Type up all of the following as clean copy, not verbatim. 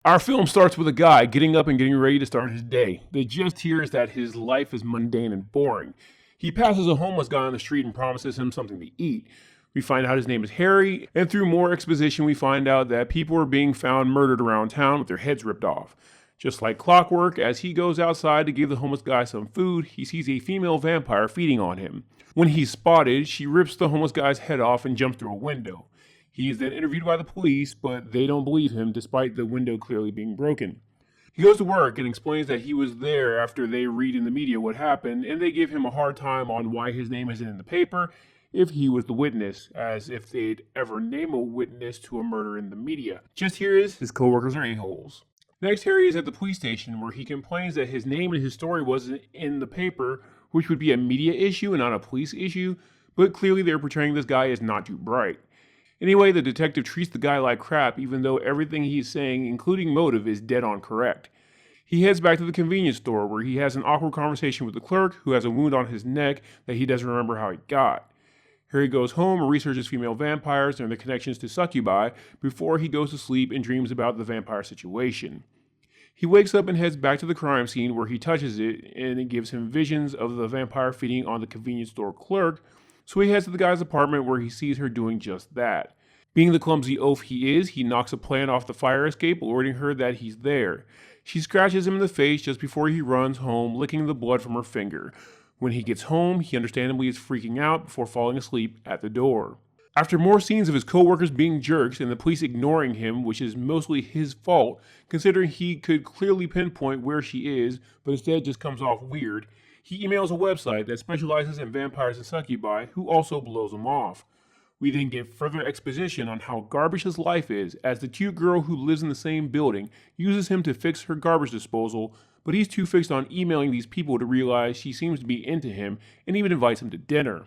Our film starts with a guy getting up and getting ready to start his day. The gist here is that his life is mundane and boring. He passes a homeless guy on the street and promises him something to eat. We find out his name is Harry, and through more exposition, we find out that people are being found murdered around town with their heads ripped off. Just like clockwork, as he goes outside to give the homeless guy some food, he sees a female vampire feeding on him. When he's spotted, she rips the homeless guy's head off and jumps through a window. He is then interviewed by the police, but they don't believe him despite the window clearly being broken. He goes to work and explains that he was there after they read in the media what happened, and they give him a hard time on why his name isn't in the paper if he was the witness, as if they'd ever name a witness to a murder in the media. Just here is his coworkers are a-holes. Next, Harry is at the police station where he complains that his name and his story wasn't in the paper, which would be a media issue and not a police issue, but clearly they're portraying this guy as not too bright. Anyway, the detective treats the guy like crap even though everything he's saying, including motive, is dead on correct. He heads back to the convenience store where he has an awkward conversation with the clerk who has a wound on his neck that he doesn't remember how he got. Harry goes home and researches female vampires and their connections to succubi before he goes to sleep and dreams about the vampire situation. He wakes up and heads back to the crime scene where he touches it and it gives him visions of the vampire feeding on the convenience store clerk, so he heads to the guy's apartment where he sees her doing just that. Being the clumsy oaf he is, he knocks a plant off the fire escape, alerting her that he's there. She scratches him in the face just before he runs home, licking the blood from her finger. When he gets home, he understandably is freaking out before falling asleep at the door. After more scenes of his co-workers being jerks and the police ignoring him, which is mostly his fault, considering he could clearly pinpoint where she is, but instead just comes off weird, he emails a website that specializes in vampires and succubi, who also blows him off. We then get further exposition on how garbage his life is, as the cute girl who lives in the same building uses him to fix her garbage disposal, but he's too fixed on emailing these people to realize she seems to be into him and even invites him to dinner.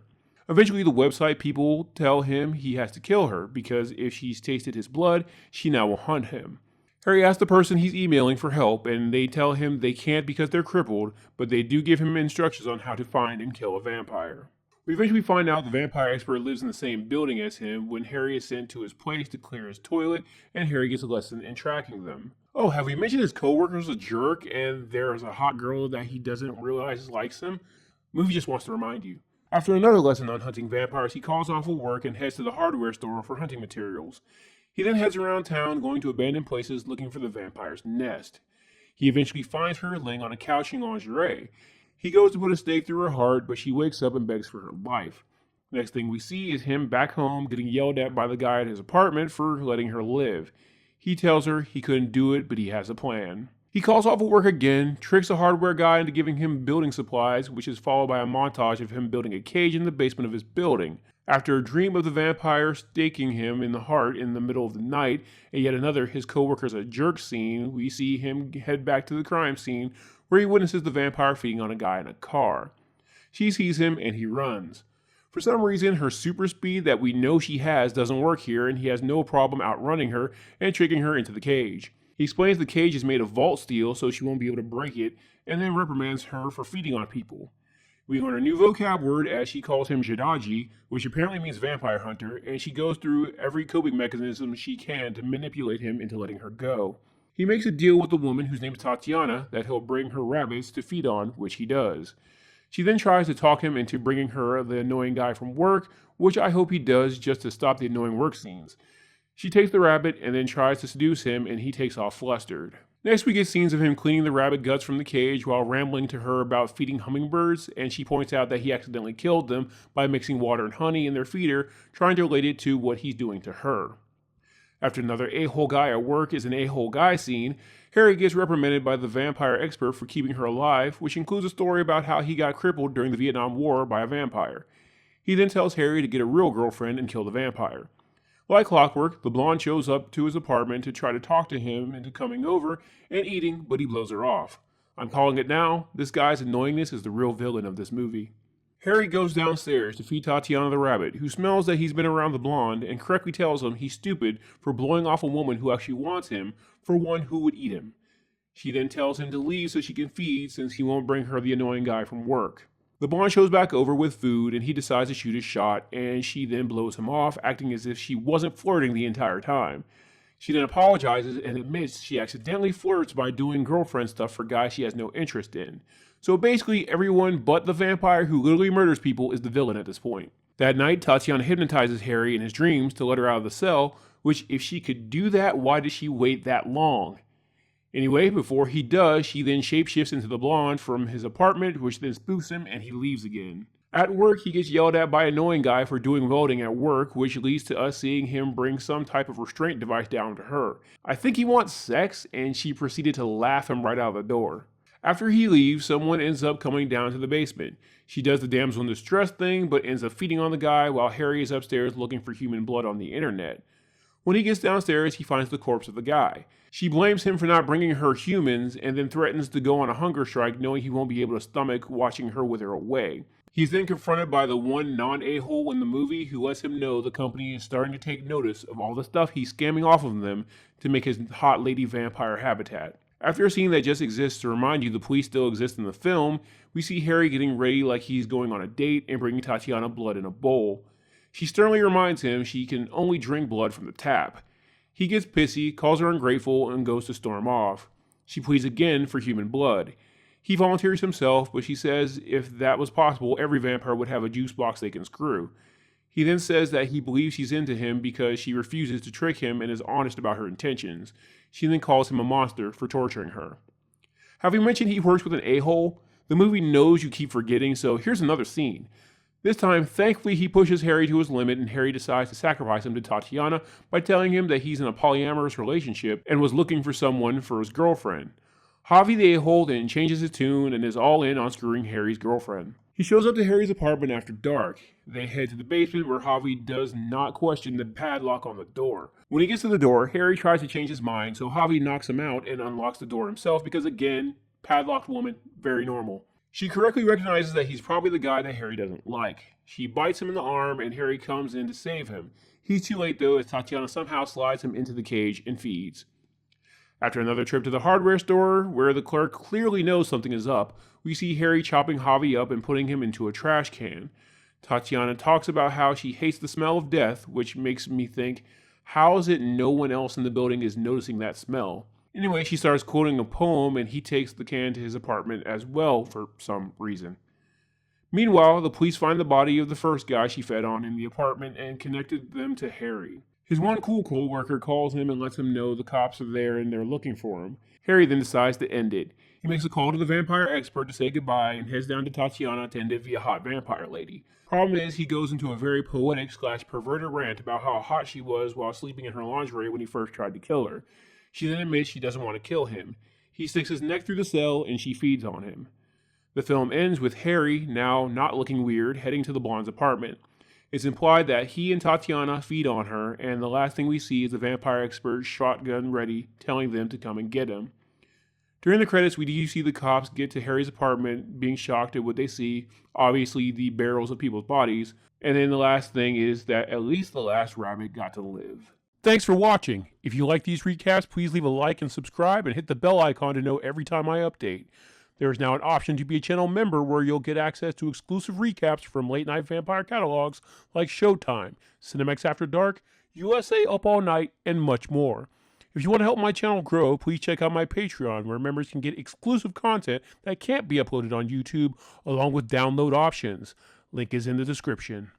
Eventually, the website people tell him he has to kill her because if she's tasted his blood, she now will hunt him. Harry asks the person he's emailing for help, and they tell him they can't because they're crippled, but they do give him instructions on how to find and kill a vampire. We eventually find out the vampire expert lives in the same building as him when Harry is sent to his place to clear his toilet, and Harry gets a lesson in tracking them. Oh, have we mentioned his coworker's a jerk, and there's a hot girl that he doesn't realize likes him? The movie just wants to remind you. After another lesson on hunting vampires, he calls off of work and heads to the hardware store for hunting materials. He then heads around town, going to abandoned places looking for the vampire's nest. He eventually finds her laying on a couch in lingerie. He goes to put a stake through her heart, but she wakes up and begs for her life. Next thing we see is him back home getting yelled at by the guy at his apartment for letting her live. He tells her he couldn't do it, but he has a plan. He calls off of work again, tricks a hardware guy into giving him building supplies, which is followed by a montage of him building a cage in the basement of his building. After a dream of the vampire staking him in the heart in the middle of the night, and yet another his co-worker's a jerk scene, we see him head back to the crime scene where he witnesses the vampire feeding on a guy in a car. She sees him and he runs. For some reason, her super speed that we know she has doesn't work here, and he has no problem outrunning her and tricking her into the cage. He explains the cage is made of vault steel so she won't be able to break it, and then reprimands her for feeding on people. We learn a new vocab word as she calls him Jadaji, which apparently means vampire hunter, and she goes through every coping mechanism she can to manipulate him into letting her go. He makes a deal with the woman whose name is Tatiana that he'll bring her rabbits to feed on, which he does. She then tries to talk him into bringing her the annoying guy from work, which I hope he does just to stop the annoying work scenes. She takes the rabbit and then tries to seduce him, and he takes off flustered. Next we get scenes of him cleaning the rabbit guts from the cage while rambling to her about feeding hummingbirds, and she points out that he accidentally killed them by mixing water and honey in their feeder, trying to relate it to what he's doing to her. After another a-hole guy at work is an a-hole guy scene, Harry gets reprimanded by the vampire expert for keeping her alive, which includes a story about how he got crippled during the Vietnam War by a vampire. He then tells Harry to get a real girlfriend and kill the vampire. Like clockwork, the blonde shows up to his apartment to try to talk to him into coming over and eating, but he blows her off. I'm calling it now, this guy's annoyingness is the real villain of this movie. Harry goes downstairs to feed Tatiana the rabbit, who smells that he's been around the blonde and correctly tells him he's stupid for blowing off a woman who actually wants him for one who would eat him. She then tells him to leave so she can feed since he won't bring her the annoying guy from work. The blonde shows back over with food and he decides to shoot his shot, and she then blows him off, acting as if she wasn't flirting the entire time. She then apologizes and admits she accidentally flirts by doing girlfriend stuff for guys she has no interest in. So basically, everyone but the vampire who literally murders people is the villain at this point. That night, Tatiana hypnotizes Harry in his dreams to let her out of the cell, which, if she could do that, why did she wait that long? Anyway, before he does, she then shapeshifts into the blonde from his apartment, which then spoofs him and he leaves again. At work, he gets yelled at by an annoying guy for doing welding at work, which leads to us seeing him bring some type of restraint device down to her. I think he wants sex, and she proceeded to laugh him right out of the door. After he leaves, someone ends up coming down to the basement. She does the damsel in distress thing, but ends up feeding on the guy while Harry is upstairs looking for human blood on the internet. When he gets downstairs, he finds the corpse of the guy. She blames him for not bringing her humans and then threatens to go on a hunger strike knowing he won't be able to stomach watching her wither away. He's then confronted by the one non-a-hole in the movie who lets him know the company is starting to take notice of all the stuff he's scamming off of them to make his hot lady vampire habitat. After a scene that just exists to remind you the police still exist in the film, we see Harry getting ready like he's going on a date and bringing Tatiana blood in a bowl. She sternly reminds him she can only drink blood from the tap. He gets pissy, calls her ungrateful, and goes to storm off. She pleads again for human blood. He volunteers himself, but she says if that was possible, every vampire would have a juice box they can screw. He then says that he believes she's into him because she refuses to trick him and is honest about her intentions. She then calls him a monster for torturing her. Having mentioned he works with an a-hole, the movie knows you keep forgetting, so here's another scene. This time, thankfully, he pushes Harry to his limit and Harry decides to sacrifice him to Tatiana by telling him that he's in a polyamorous relationship and was looking for someone for his girlfriend. Javi the a-hole then changes his tune and is all in on screwing Harry's girlfriend. He shows up to Harry's apartment after dark. They head to the basement where Javi does not question the padlock on the door. When he gets to the door, Harry tries to change his mind, so Javi knocks him out and unlocks the door himself because, again, padlocked woman, very normal. She correctly recognizes that he's probably the guy that Harry doesn't like. She bites him in the arm and Harry comes in to save him. He's too late though as Tatiana somehow slides him into the cage and feeds. After another trip to the hardware store, where the clerk clearly knows something is up, we see Harry chopping Javi up and putting him into a trash can. Tatiana talks about how she hates the smell of death, which makes me think, how is it no one else in the building is noticing that smell? Anyway, she starts quoting a poem and he takes the can to his apartment as well for some reason. Meanwhile, the police find the body of the first guy she fed on in the apartment and connected them to Harry. His one cool co-worker calls him and lets him know the cops are there and they're looking for him. Harry then decides to end it. He makes a call to the vampire expert to say goodbye and heads down to Tatiana to end it via hot vampire lady. Problem is, he goes into a very poetic/perverted rant about how hot she was while sleeping in her lingerie when he first tried to kill her. She then admits she doesn't want to kill him. He sticks his neck through the cell and she feeds on him. The film ends with Harry, now not looking weird, heading to the blonde's apartment. It's implied that he and Tatiana feed on her, and the last thing we see is the vampire expert shotgun ready, telling them to come and get him. During the credits, we do see the cops get to Harry's apartment, being shocked at what they see, obviously the barrels of people's bodies, and then the last thing is that at least the last rabbit got to live. Thanks for watching. If you like these recaps, please leave a like and subscribe and hit the bell icon to know every time I update. There is now an option to be a channel member where you'll get access to exclusive recaps from late night vampire catalogs like Showtime, Cinemax After Dark, USA Up All Night, and much more. If you want to help my channel grow, please check out my Patreon where members can get exclusive content that can't be uploaded on YouTube along with download options. Link is in the description.